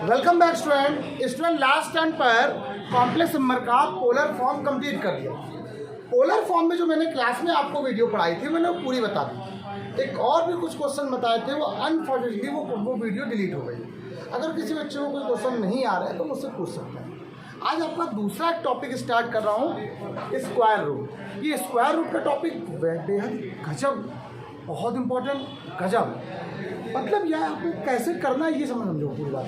Welcome back student last time पर complex number का polar form complete कर लिया। पोलर फॉर्म में जो मैंने क्लास में आपको वीडियो पढ़ाई थी मैंने वो पूरी बता दी। एक और भी कुछ क्वेश्चन बताए थे, वो अनफॉर्चुनेटली वो वीडियो डिलीट हो गई। अगर किसी बच्चे को कोई क्वेश्चन नहीं आ रहा है तो मुझसे पूछ सकते हैं। आज आपका दूसरा टॉपिक स्टार्ट कर रहा हूँ, स्क्वायर रूट। ये स्क्वायर रूट का टॉपिक बेहद गजब, बहुत इंपॉर्टेंट, गजब। मतलब यह आपको कैसे करना है ये समझो पूरी बात।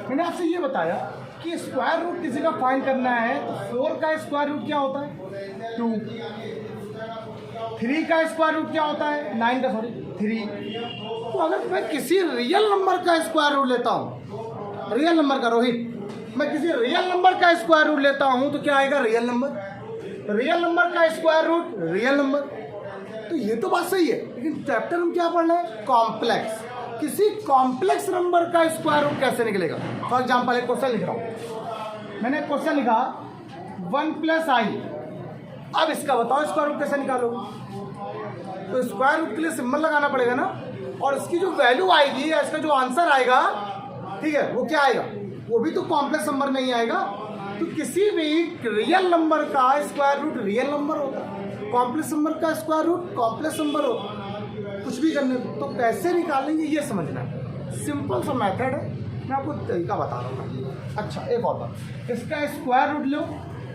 मैंने आपसे ये बताया कि स्क्वायर रूट किसी का फाइंड करना है तो 4 का स्क्वायर रूट क्या होता है 2, 3 का स्क्वायर रूट क्या होता है 9 का 3। तो अगर मैं किसी रियल नंबर का स्क्वायर रूट लेता हूँ, रियल नंबर का रोहित, मैं किसी रियल नंबर का स्क्वायर रूट लेता हूँ तो क्या आएगा रियल नंबर का स्क्वायर रूट रियल नंबर। तो ये तो बात सही है, लेकिन चैप्टर में क्या पढ़ना है कॉम्प्लेक्स। किसी कॉम्प्लेक्स नंबर का स्क्वायर रूट कैसे निकलेगा। फॉर एग्जांपल एक क्वेश्चन लिख रहा हूँ, मैंने क्वेश्चन लिखा 1 + i। अब इसका बताओ स्क्वायर रूट कैसे निकालोगे। तो स्क्वायर रूट के लिए सिंबल लगाना पड़ेगा ना, और इसकी जो वैल्यू आएगी या इसका जो आंसर आएगा, ठीक है, वो क्या आएगा, वो भी तो कॉम्प्लेक्स नंबर नहीं आएगा। तो किसी भी रियल नंबर का स्क्वायर रूट रियल नंबर होगा, कॉम्प्लेक्स नंबर का स्क्वायर रूट कॉम्प्लेक्स नंबर होगा। कुछ भी करने तो कैसे निकालेंगे ये समझना है। सिंपल सा मेथड है, मैं आपको तरीका बता रहा हूँ। अच्छा एक और बात, इसका स्क्वायर रूट लो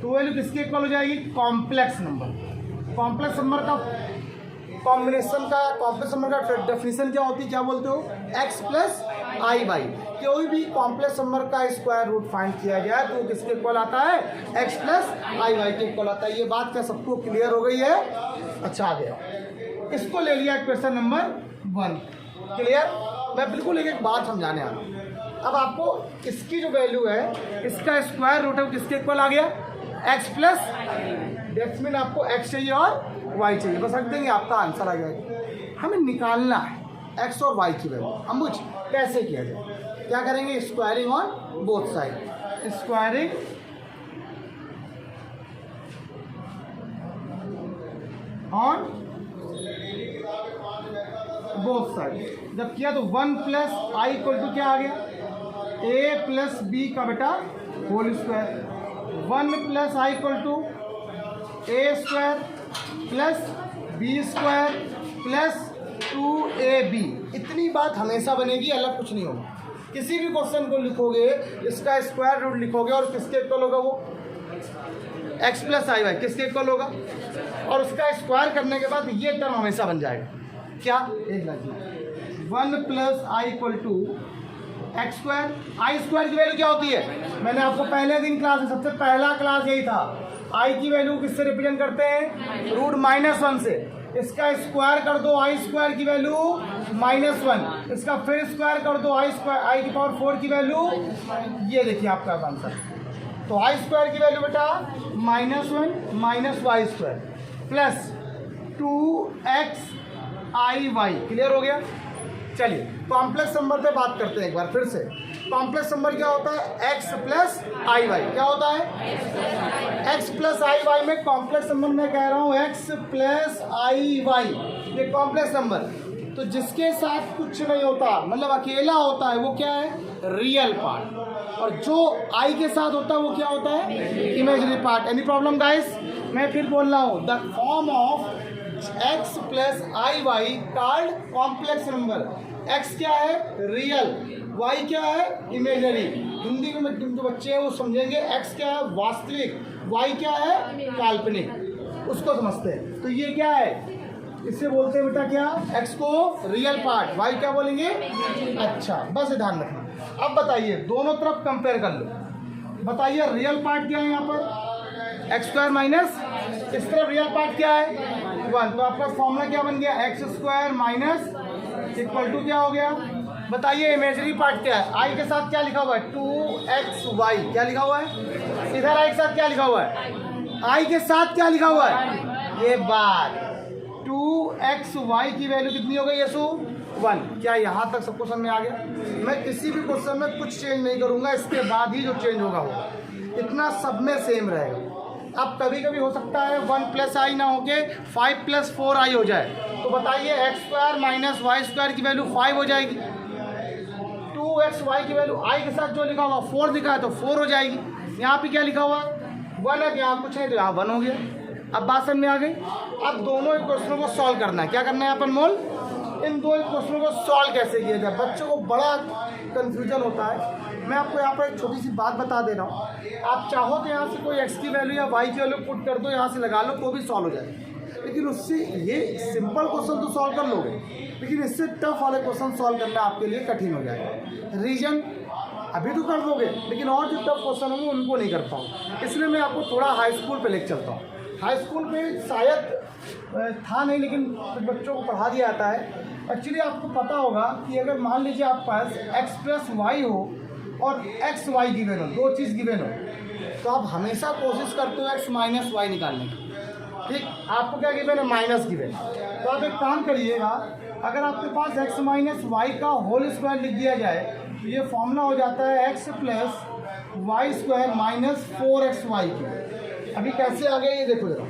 तो वैल्यू किसके इक्वल हो जाएगी कॉम्प्लेक्स नंबर। कॉम्प्लेक्स नंबर का कॉम्बिनेशन का, कॉम्प्लेक्स नंबर का डेफिनेशन क्या होती है, क्या बोलते हो, x + i/y। कोई भी कॉम्प्लेक्स नंबर का स्क्वायर रूट फाइंड किया जाए तो किसके इक्वल आता है x + i/y के इक्वल आता है। ये बात क्या सबको क्लियर हो गई है। अच्छा आ गया, इसको ले लिया क्वेश्चन नंबर 1 क्लियर। मैं बिल्कुल एक बात समझाने आ रहा हूँ। अब आपको इसकी जो वैल्यू है, इसका स्क्वायर रूट है, वो किसके इक्वल आ गया x + डेट्स मीन आपको x चाहिए और y चाहिए, बस रख देंगे आपका आंसर आ जाएगा। हमें निकालना है x और y की वैल्यू। हम कुछ कैसे किया जाए, क्या करेंगे, squaring on both side. Squaring on both side जब किया तो 1 + i = क्या आ गया a + b का बेटा whole square. 1 + i = a² + b² + 2ab। इतनी बात हमेशा बनेगी, अलग कुछ नहीं होगा। किसी भी क्वेश्चन को लिखोगे, इसका स्क्वायर रूट लिखोगे और किसके इक्वल होगा, वो x + i/y किसके इक्वल होगा, और उसका स्क्वायर करने के बाद ये टर्म हमेशा बन जाएगा क्या, एक लाइन 1 + i = x²। i² की वैल्यू क्या होती है, मैंने आपको पहले दिन क्लास में सबसे पहला क्लास यही था, i की वैल्यू किससे रिप्रेजेंट करते हैं √-1 से। इसका स्क्वायर कर दो, i² की वैल्यू -1, इसका फिर स्क्वायर कर दो, i⁴ की वैल्यू, ये देखिए आपका आंसर। तो i² की वैल्यू बेटा -1 - y² + 2xi/y। क्लियर हो गया। चलिए कॉम्प्लेक्स नंबर पे बात करते हैं एक बार फिर से। कॉम्प्लेक्स नंबर क्या होता है x + i/y। क्या होता है x + i/y में कॉम्प्लेक्स नंबर मैं कह रहा हूँ x + i/y, ये कॉम्प्लेक्स नंबर। तो जिसके साथ कुछ नहीं होता, मतलब अकेला होता है, वो क्या है रियल पार्ट, और जो i के साथ होता है वो क्या होता है imaginary part. Any problem guys. मैं फिर बोल रहा हूँ, the form of x + i/y called complex number. x क्या है रियल, y क्या है इमेजिनरी। हिंदी में जो बच्चे हैं वो समझेंगे, x क्या है वास्तविक, y क्या है काल्पनिक, उसको समझते हैं। तो ये क्या है, इससे बोलते हैं बेटा क्या, x को रियल पार्ट, y क्या बोलेंगे। अच्छा बस ध्यान रखना। अब बताइए दोनों तरफ कंपेयर कर लो, बताइए रियल पार्ट क्या है यहाँ पर x²- इस तरफ रियल पार्ट क्या है 1। तो आपका फॉर्मूला क्या बन गया x² - क्या हो गया, बताइए इमेजिनरी पार्ट क्या है, i के साथ क्या लिखा हुआ है 2xy, क्या लिखा हुआ है, इधर i के साथ क्या लिखा हुआ है, i के साथ क्या लिखा हुआ है, ये बात 2xy की वैल्यू कितनी हो गई 1। क्या यहाँ तक सबको समझ में आ गया। मैं किसी भी क्वेश्चन में कुछ चेंज नहीं करूँगा, इसके बाद ही जो चेंज होगा इतना सब में सेम रहेगा। अब कभी कभी हो सकता है 1 + i ना होके 5 + 4i हो जाए, तो बताइए x² - y² की वैल्यू 5 हो जाएगी। 2 2xy की वैल्यू i के साथ जो लिखा हुआ 4 दिखा है तो 4 हो जाएगी। यहाँ पे क्या लिखा हुआ 1 है, यहाँ कुछ है तो यहाँ 1 हो गया। अब बात समझ में आ गई। अब दोनों इक्वेशनों को सॉल्व करना है। क्या करना है अपन मोल, इन दो इक्वेशनों को सॉल्व कैसे किया जाए। बच्चों को बड़ा कन्फ्यूजन होता है। मैं आपको यहाँ पर एक छोटी सी बात बता दे रहा हूँ। आप चाहो तो यहाँ से कोई x की वैल्यू या y की वैल्यू पुट कर दो, यहाँ से लगा लो तो भी सॉल्व हो जाएगा। लेकिन उससे ये सिंपल क्वेश्चन तो सॉल्व कर लोगे, लेकिन इससे टफ वाले क्वेश्चन सॉल्व करना आपके लिए कठिन हो जाएगा। रीजन अभी तो कर दोगे, लेकिन और जो टफ क्वेश्चन होंगे उनको नहीं कर पाऊँ। इसलिए मैं आपको थोड़ा हाई स्कूल पे लेके चलता हूँ। हाई स्कूल पे शायद था नहीं, लेकिन बच्चों को पढ़ा दिया जाता है। एक्चुअली आपको पता होगा कि अगर मान लीजिए आपके पास x प्लस वाई हो और एक्स वाई गिवन हो, दो चीज़ गिवन हो, तो आप हमेशा कोशिश करते हो x माइनस वाई निकालने की। ठीक, आपको क्या गिवन है, माइनस गिवन। तो आप एक काम करिएगा, अगर आपके पास x माइनस वाई का होल स्क्वायर लिख दिया जाए तो ये फॉर्मूला हो जाता है x plus y square minus 4xy की। अभी कैसे आ गया ये देखो जरा,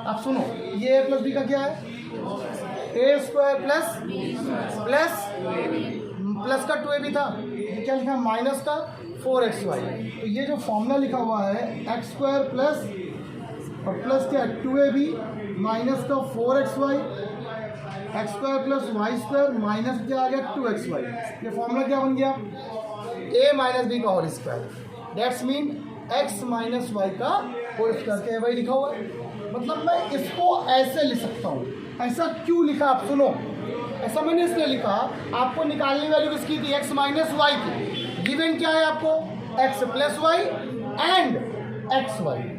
आप सुनो। ये a प्लस बी का क्या है, ए स्क्वायर प्लस प्लस का 2ab था, ये क्या लिखा माइनस का 4xy। तो ये जो फॉर्मूला लिखा हुआ है एक्स स्क्वायर प्लस और प्लस क्या 2ab माइनस का 4xy, x square plus y square minus क्या आ गया 2xy। ये फॉर्मूला क्या बन गया, a माइनस बी का whole square, that's mean x minus y का होल स्क्वायर के वही लिखा हुआ है। मतलब मैं इसको ऐसे लिख सकता हूँ। ऐसा क्यों लिखा आप सुनो, ऐसा मैंने इसलिए लिखा, आपको निकालने वाली किसकी थी, x माइनस वाई की। गिवन क्या है आपको, x plus y and x y.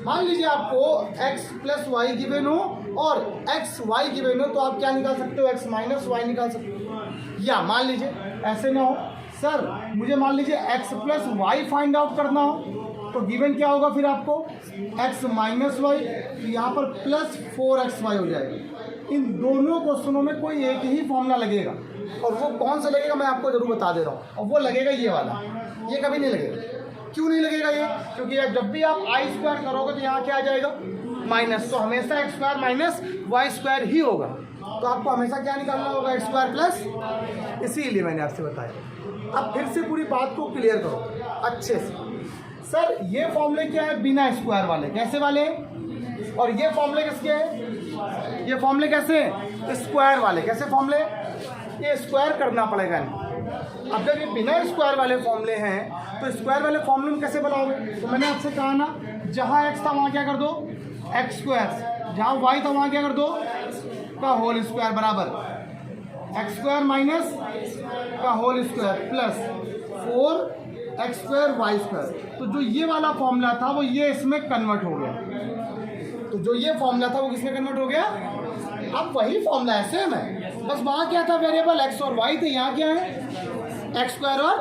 मान लीजिए आपको x प्लस वाई गिवन हो और एक्स वाई गिवन हो, तो आप क्या निकाल सकते हो, x माइनस वाई निकाल सकते हो। या मान लीजिए ऐसे ना हो, सर मुझे मान लीजिए x plus y find out करना हो, तो गिवन क्या होगा फिर आपको x माइनस वाई, तो यहाँ पर प्लस 4xy हो जाएगा। इन दोनों क्वेश्चनों में कोई एक ही फॉर्मूला लगेगा, और वो कौन सा लगेगा मैं आपको जरूर बता दे रहा हूँ। और वो लगेगा ये वाला, ये कभी नहीं लगेगा। क्यों नहीं लगेगा ये, क्योंकि जब भी आप आई स्क्वायर करोगे तो यहाँ क्या आ जाएगा माइनस, तो हमेशा x square minus y square ही होगा। तो आपको हमेशा क्या निकालना होगा, एक्स स्क्वायर प्लस। इसीलिए मैंने आपसे बताया। अब फिर से पूरी बात को क्लियर करो अच्छे से। सर ये फॉर्मूले क्या है, बिना स्क्वायर वाले, कैसे वाले, और ये फॉर्मूले किसके हैं, ये फॉर्मूले कैसे हैं, स्क्वायर वाले। कैसे फॉर्मूले, ये स्क्वायर करना पड़ेगा। अब जब ये बिना स्क्वायर वाले फॉर्मूले हैं तो स्क्वायर वाले फॉर्मूले में कैसे बनाओगे। तो मैंने आपसे कहा ना, जहाँ x था वहाँ क्या कर दो एक्स स्क्वायर, जहाँ y था वहाँ क्या कर दो का होल स्क्वायर बराबर एक्स स्क्वायर माइनस का whole square plus 4 x square y square. तो जो ये वाला फॉर्मूला था वो ये इसमें कन्वर्ट हो गया। तो जो ये फॉर्मूला था वो किसमें कन्वर्ट हो गया, अब वही फॉर्मूला है, सेम है, बस वहाँ क्या था वेरिएबल एक्स और वाई थे, यहाँ क्या है एक्स स्क्वायर। और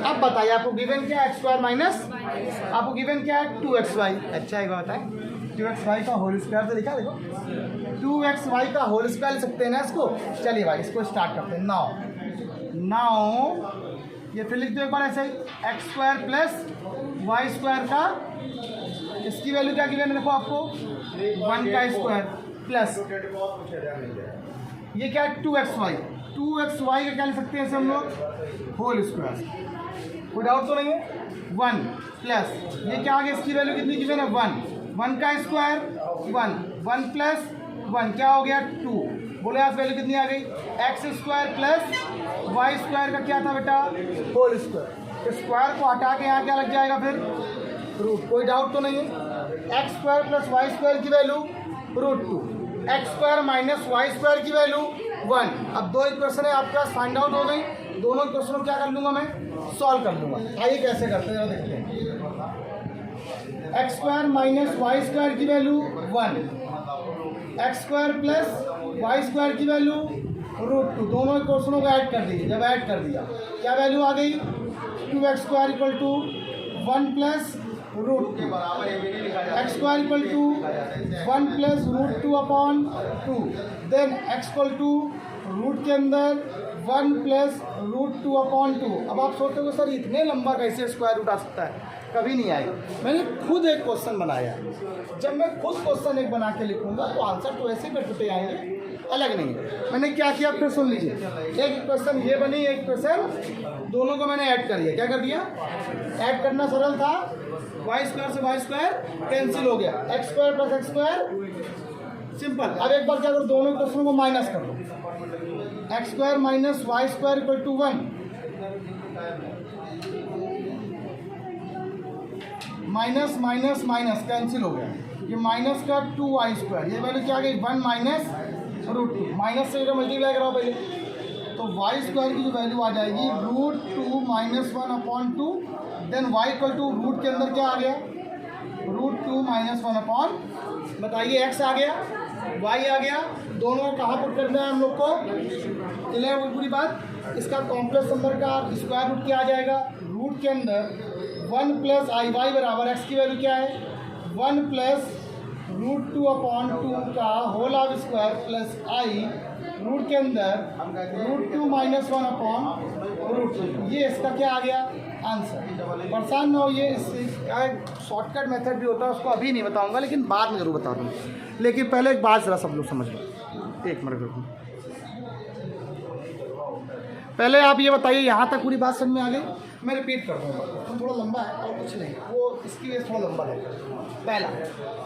अब बताइए आपको गिवन क्या है, एक्स स्क्वायर माइनस आपको गिवन क्या है 2xy। अच्छा एक बात बताएं, 2xy का होल स्क्वायर तो लिखा, देखो 2xy का होल स्क्वायर लिख सकते हैं ना इसको। चलिए भाई इसको स्टार्ट करते हैं। नाउ ये फिर लिख दो एक बार ऐसे ही, x square plus y square का, इसकी वैल्यू क्या गिवन है देखो आपको 1 का स्क्वायर प्लस ये क्या है 2xy का क्या लिख सकते हैं इसे हम लोग होल स्क्वायर। कोई डाउट तो नहीं है। 1 प्लस ये क्या आ गया, इसकी वैल्यू कितनी गिवन है 1 का स्क्वायर 1 प्लस 1 क्या हो गया 2। बोले आप वैल्यू कितनी आ गई, x square plus y square का क्या था बेटा होल स्क्वायर। तो स्क्वायर को हटा के यहाँ क्या लग जाएगा फिर रूट। कोई डाउट तो नहीं है। X square plus y square की value √2, x square minus y square की वैल्यू 1। अब दो इक्वेशन है आपका फाइंड आउट हो गई। दोनों इक्वेशन को क्या कर लूँगा मैं, सॉल्व कर लूँगा। आइए कैसे करते हैं देखते हैं। X square minus y square की value 1, x square plus y square की वैल्यू √2। दोनों इक्वेशनों को ऐड कर दीजिए। जब ऐड कर दिया क्या वैल्यू आ गई 2x square equal to 1 plus √2, x square equal to 1 plus √2 upon 2, then x equal to root के अंदर 1 प्लस √2 अपॉन 2। अब आप सोचते हो सर इतने लंबा कैसे स्क्वायर रूट आ सकता है, कभी नहीं आएगा। मैंने खुद एक क्वेश्चन बनाया है। जब मैं खुद क्वेश्चन एक बना के लिखूंगा तो आंसर तो ऐसे ही टूटे आएंगे। अलग नहीं है। मैंने क्या किया फिर सुन लीजिए, एक इक्वेशन ये बनी, एक इक्वेशन दोनों को मैंने ऐड कर दिया। क्या कर दिया? ऐड करना सरल था, वाई स्क्वायर से वाई स्क्वायर कैंसिल हो गया, x square plus x square simple. अब एक बार क्या करो, दोनों इक्वेशन को माइनस कर दो, x square minus y square equal to 1, minus minus minus cancel हो गया, ये माइनस का 2y स्क्वायर, ये वैल्यू क्या आ गई 1 माइनस रूट 2, माइनस से मल्टीप्लाई कराओ पहले, तो वाई स्क्वायर की जो वैल्यू आ जाएगी root 2 minus 1/2, then y equal to root के अंदर क्या आ गया रूट 2 माइनस 1/, बताइए एक्स आ गया वाई आ गया, दोनों को कहाँ पुट करना है हम लोग को, क्लियर है पूरी बात। इसका कॉम्प्लेक्स नंबर का स्क्वायर रूट क्या आ जाएगा, रूट के अंदर 1 प्लस आई वाई बराबर एक्स की वैल्यू क्या है 1 प्लस रूट 2/2 का whole of square plus i root के अंदर रूट 2 माइनस 1/√2, ये इसका क्या आ गया आंसर। परेशान ना हो, ये शॉर्टकट मेथड भी होता है, उसको अभी नहीं बताऊंगा लेकिन बाद में जरूर बता दूँगा। लेकिन पहले एक बात ज़रा सब लोग समझ लो, एक मिनट रुको, पहले आप ये बताइए यहाँ तक पूरी बात समझ में आ गई। मैं रिपीट कर दूँगा, तो थोड़ा लंबा है और कुछ नहीं, वो इसकी वजह से थोड़ा लंबा है। पहला,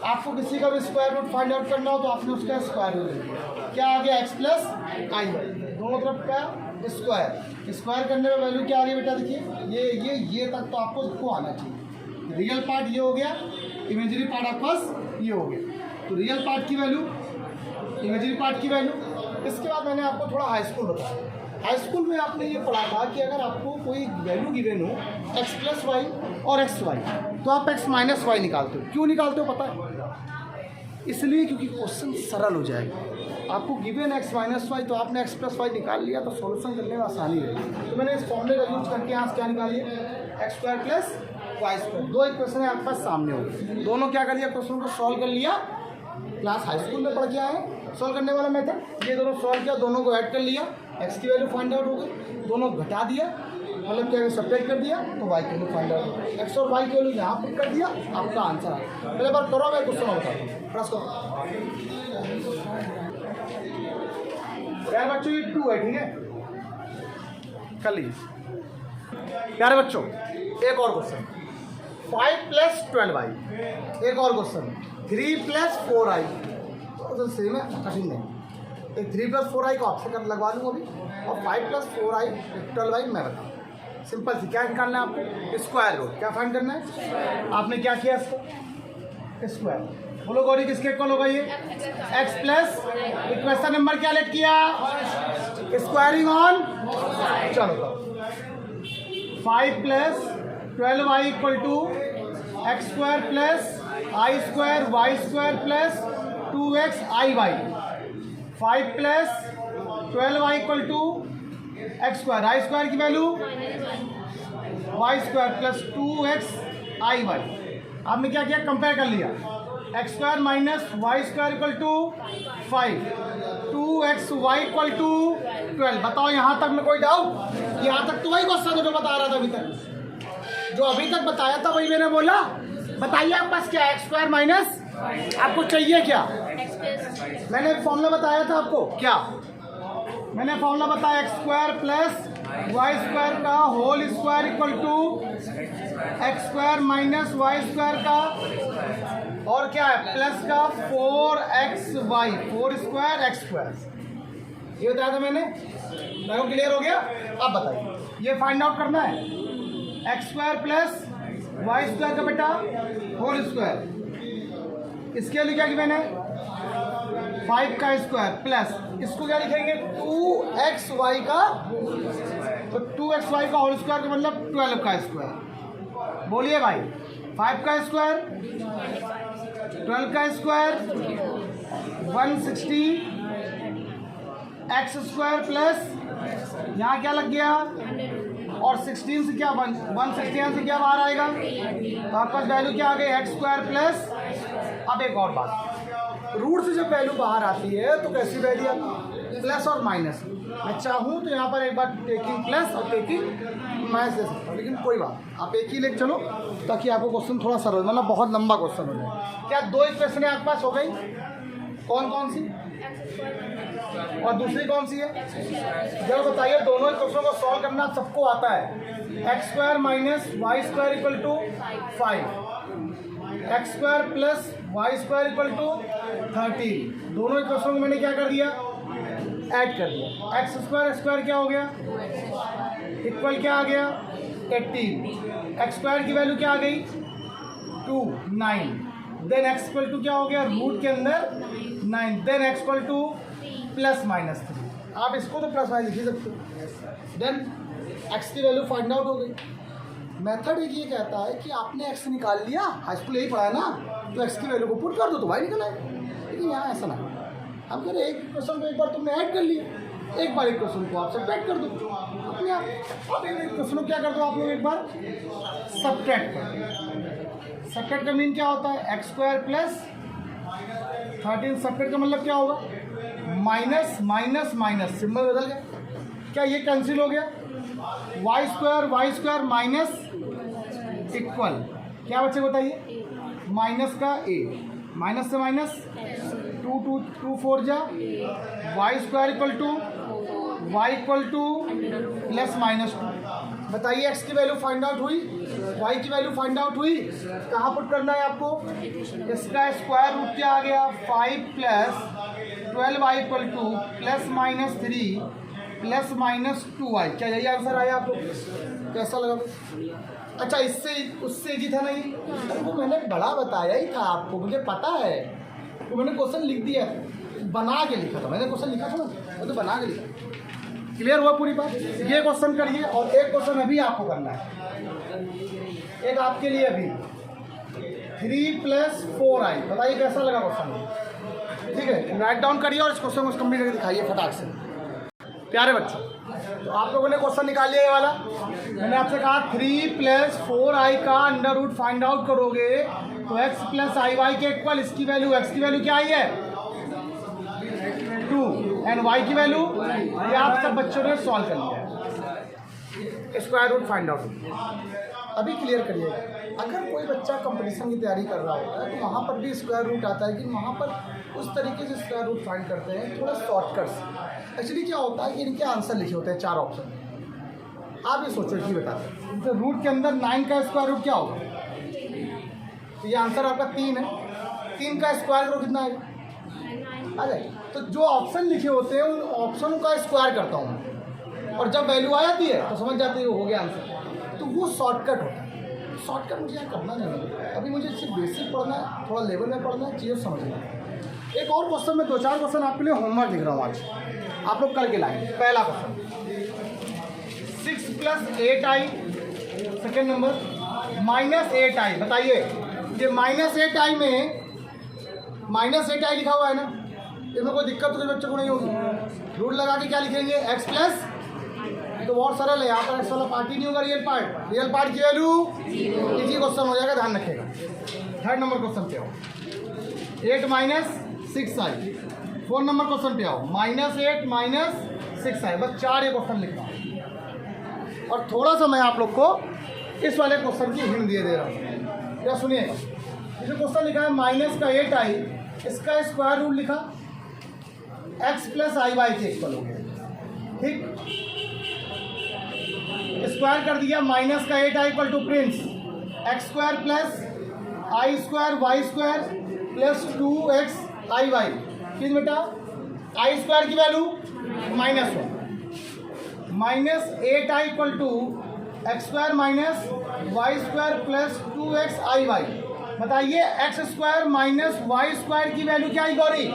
आपको किसी का भी स्क्वायर रूट फाइंड आउट करना हो तो आपने उसका स्क्वायर रूट लिया, क्या आ गया एक्स प्लस आई, दोनों तरफ का स्क्वायर करने में वैल्यू क्या आ गई बेटा, देखिए ये तक तो आपको इसको आना चाहिए। रियल पार्ट ये हो गया, इमेजरी पार्ट आपके पास ये हो गया, तो रियल पार्ट की वैल्यू, इमेजरी पार्ट की वैल्यू। इसके बाद मैंने आपको थोड़ा हाई स्कूल बताया, हाई स्कूल में आपने ये पढ़ा था कि अगर आपको कोई वैल्यू गिवन हो एक्स प्लस वाई और एक्स वाई, तो आप एक्स माइनस वाई निकालते हो। क्यों निकालते हो पता है? इसलिए क्योंकि क्वेश्चन सरल हो जाएगा। आपको गिवन एक्स माइनस वाई, तो आपने एक्स प्लस वाई निकाल लिया तो सॉल्यूशन करने में आसानी रहेगी। तो मैंने इस फॉर्मूले का यूज करके यहाँ से क्या निकालिए x square plus y square, दो इक्वेशन है आपके पास सामने हो, दोनों क्या कर लिया क्वेश्चन को सॉल्व कर लिया। क्लास हाई स्कूल में पढ़ के आए सॉल्व करने वाला मेथड, ये दोनों सॉल्व किया, दोनों को ऐड कर लिया, एक्स की वैल्यू फाइंड आउट हो गई, दोनों घटा दिया, मतलब क्या सेपरेट कर दिया तो वाई की वैल्यू फाइंड आउट हो गई, एक्स और वाई की वैल्यू यहाँ पुट कर दिया, आपका आंसर आ गया। पहले बार करो, मैं क्वेश्चन बताता हूँ, प्रेस करो। प्यारे बच्चों ये 2 है, ठीक है, कर लीजिए। प्यारे बच्चों एक और क्वेश्चन, 5 प्लस 12i, एक और क्वेश्चन 3 प्लस 4i, तो सेम है, कठिन नहीं, एक 3 प्लस 4i को आपसे कर लगवा लूँ अभी, और 5 प्लस 4i 12i मैं बताऊँ। सिंपल सी, क्या निकालना है आपको स्क्वायर रूट, क्या फाइंड करना है, आपने क्या किया इसको स्क्वायर, बोलो गौरी किसके इक्वल होगा ये x प्लस इक्वेशन नंबर क्या लेट किया स्क्वायरिंग ऑन, चलो 5 plus 12y equal to x square plus i square y square plus 2x i y, 5 plus 12y equal to x square i square की value y square plus 2x i y. आपने क्या किया compare कर लिया, x square minus y square equal to 5, 2x y equal to 12। बताओ यहाँ तक में कोई डाउट? यहाँ तक तो वही क्वेश्चन जो बता रहा था अभी तक, जो अभी तक बताया था वही मैंने बोला। बताइए आप पास क्या एक्स स्क्वायर माइनस आपको चाहिए क्या, मैंने फॉर्मूला बताया था आपको, क्या मैंने फॉर्मूला बताया x square plus y square का whole square equal to x square minus y square का और क्या है प्लस का 4xy 4 स्क्वायर एक्स स्क्वायर, ये बताया था मैंने, देखो क्लियर हो गया। अब बताइए ये फाइंड आउट करना है x square plus y square का बेटा होल स्क्वायर, इसके लिए क्या किया मैंने 5 का स्क्वायर प्लस इसको क्या लिखेंगे 2xy का, तो 2xy का होल स्क्वायर का मतलब 12 का स्क्वायर। बोलिए भाई 5 का स्क्वायर 12 का स्क्वायर 160 एक्स स्क्वायर प्लस यहाँ क्या लग गया और 16 से क्या 160 से क्या बाहर आएगा, तो आपका वैल्यू क्या आ गई एक्स स्क्वायर प्लस। अब एक और बात, रूट से जब वैल्यू बाहर आती है तो कैसी वैल्यू आती, प्लस और माइनस। मैं चाहूँ तो यहाँ पर एक बार टेकिंग प्लस और टेकिंग माइनस दे सकता हूँ, लेकिन कोई बात आप एक ही लेके चलो ताकि आपको क्वेश्चन थोड़ा सरल, मतलब बहुत लंबा क्वेश्चन हो जाए। क्या 2 इक्वेशन आपके पास हो गई, कौन कौन सी, और दूसरी कौन सी है? जब बताइए, दोनों इक्वेशन को सॉल्व करना सबको आता है। X square minus y square equal to 5, x square plus y square equal to 13। दोनों इक्वेशन को मैंने क्या कर दिया? ऐड कर दिया। एक्स स्क्वायर स्क्वायर क्या हो गया? इक्वल क्या आ गया? 18। एक्स स्क्वायर की वैल्यू क्या आ गई? 2, 9। देन एक्स इक्वल टू क्या हो गया? रूट के अंदर 9। Then x equal to plus minus 3। आप इसको तो प्लस माइनस लिख ही सकते हो। देन एक्स की वैल्यू फाइंड आउट हो गई। मेथड एक ये कहता है कि आपने एक्स निकाल लिया, हाई स्कूल यही पढ़ा है ना, तो एक्स की वैल्यू को पुट कर दो तो वाई निकल आएगा। लेकिन यहाँ ऐसा ना, हम कह रहे एक क्वेश्चन को एक बार तुमने ऐड कर लिया, एक बार एक क्वेश्चन को आप सब्ट्रैक्ट कर दो अपने आप। एक क्वेश्चन को क्या कर दो आप लोग? एक बार सब्ट्रैक्ट कर दो। सब्ट्रैक्ट का मीन क्या होता है? X square plus 13। सब्ट्रैक्ट का मतलब क्या होगा? माइनस माइनस माइनस, सिंबल बदल गया। क्या ये कैंसिल हो गया? वाई स्क्वायर माइनस इक्वल क्या बच्चे बताइए? माइनस का ए, माइनस से माइनस 2 4 जा, y square equal to y equal to plus minus 2। बताइए एक्स की वैल्यू फाइंड आउट हुई, वाई की वैल्यू फाइंड आउट हुई। कहाँ पुट करना है आपको? इसका स्क्वायर रूट क्या आ गया? 5 plus 12y equal to plus minus 3 plus minus 2y। क्या यही आंसर आया आपको? कैसा लगा? अच्छा, इससे उससे इजी था नहीं? अरे वो मैंने बड़ा बताया ही था आपको, मुझे पता है। तो मैंने क्वेश्चन लिख दिया, बना के लिखा था मैंने। क्वेश्चन लिखा था ना, मैं तो बना के लिखा। क्लियर हुआ पूरी बात? ये क्वेश्चन करिए और एक क्वेश्चन अभी आपको करना है, एक आपके लिए अभी 3 प्लस 4i। बताइए कैसा लगा क्वेश्चन? ठीक है, राइट डाउन करिए और इस क्वेश्चन को कंप्लीट करके दिखाइए फटाक से। प्यारे बच्चों, तो आप लोगों ने क्वेश्चन निकाल लिया ये वाला। मैंने आपसे कहा 3 प्लस 4i का अंडर रूट फाइंड आउट करोगे तो x प्लस आई वाई के इक्वल। इसकी वैल्यू, x की वैल्यू क्या आई है? 2 एंड y की वैल्यू, ये आप सब बच्चों ने सॉल्व कर लिया है। स्क्वायर रूट फाइंड आउट अभी क्लियर करिएगा। अगर कोई बच्चा कंपटीशन की तैयारी कर रहा होता है तो वहाँ पर भी स्क्वायर रूट आता है, लेकिन वहाँ पर उस तरीके से स्क्वायर रूट फाइंड करते हैं, थोड़ा शॉर्टकट्स। एक्चुअली क्या होता है कि इनके आंसर लिखे होते हैं 4 ऑप्शन। आप ये सोचो कि बताते हैं तो रूट के अंदर 9 का स्क्वायर रूट क्या होगा? तो ये आंसर आपका 3 है। 3 का स्क्वायर करो कितना आएगा? अरे तो जो ऑप्शन लिखे होते हैं उन ऑप्शनों का स्क्वायर करता हूँ और जब वैल्यू आ जाती है तो समझ जाते हैं हो गया आंसर। तो वो शॉर्टकट होता है। शॉर्टकट मुझे यहाँ करना नहीं है, अभी मुझे सिर्फ बेसिक पढ़ना है, थोड़ा लेवल में पढ़ना है, चीज़ें समझना है। एक और क्वेश्चन में 2-4 क्वेश्चन आपके लिए होमवर्क लिख रहा हूँ आज, आप लोग करके लाएंगे। पहला question 6 plus 8i, second number minus 8i। बताइए ये माइनस 8i में माइनस 8i लिखा हुआ है ना, इसमें कोई दिक्कत तो बच्चों को नहीं होगी। रूट लगा के क्या लिखेंगे? x प्लस, तो बहुत सरल है, यहाँ पर एक्स वाला पार्ट ही नहीं होगा, रियल पार्ट की वैल्यू इजी क्वेश्चन हो जाएगा, ध्यान रखिएगा। थर्ड नंबर क्वेश्चन पे आओ, 8 माइनस 6i। 4 नंबर क्वेश्चन पे आओ, -8 माइनस 6i। बस 4 ये क्वेश्चन लिख रहा हूँ और थोड़ा सा मैं आप लोग को इस वाले क्वेश्चन की हिंट दे रहा हूँ। क्या सुनिएगा, ये जो क्वेश्चन लिखा है माइनस का 8i, इसका स्क्वायर रूट लिखा x प्लस आई वाई के इक्वल हो गया। ठीक, स्क्वायर कर दिया, माइनस का 8i इक्वल टू प्रिंस x square plus i square y square plus 2x i y. किस बेटा? आई स्क्वायर की value -1, minus 8i equal to x square minus y square plus 2x i y. बताइए x square minus y square की value क्या आई Gauri?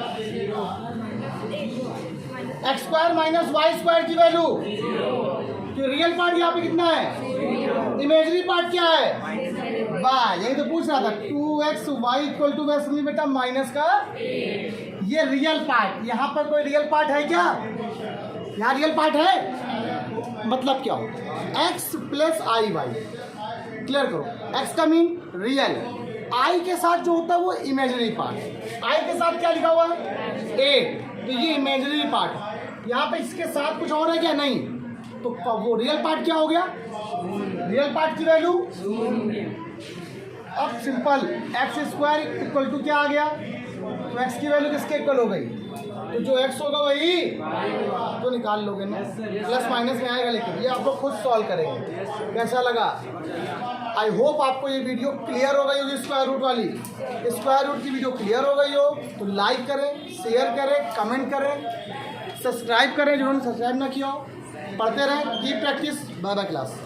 X square minus y square की value, तो real part यहाँ पे कितना है? इमेजरी पार्ट क्या है? वाह, यही तो पूछ रहा था। 2x वाई इक्वल टू वैसे नहीं बेटा माइनस का ये रियल पार्ट। यहाँ पर कोई रियल पार्ट है क्या? यहाँ रियल पार्ट है, मतलब क्या हो? x plus i Y. Clear करो, x का मीन रियल, i के साथ जो होता है वो इमेजरी पार्ट। i के साथ क्या लिखा हुआ है? 8, तो ये इमेजरी पार्ट है। यहाँ पे इसके साथ कुछ और है क्या? नहीं, तो वो रियल पार्ट क्या हो गया? रियल पार्ट की वैल्यू। अब simple, x square equal to क्या आ गया? तो एक्स की वैल्यू किसके इक्वल हो गई? तो जो x होगा वही तो निकाल लोगे ना, प्लस माइनस में आएगा, लेकिन ये आप लोग खुद सॉल्व करेंगे। कैसा लगा? आई होप आपको ये वीडियो क्लियर हो गई होगी, स्क्वायर रूट वाली, स्क्वायर रूट की वीडियो क्लियर हो गई हो तो लाइक करें, शेयर करें, कमेंट करें, सब्सक्राइब करें जिन्होंने सब्सक्राइब ना किया हो। पढ़ते रहें, की प्रैक्टिस। Bye bye class.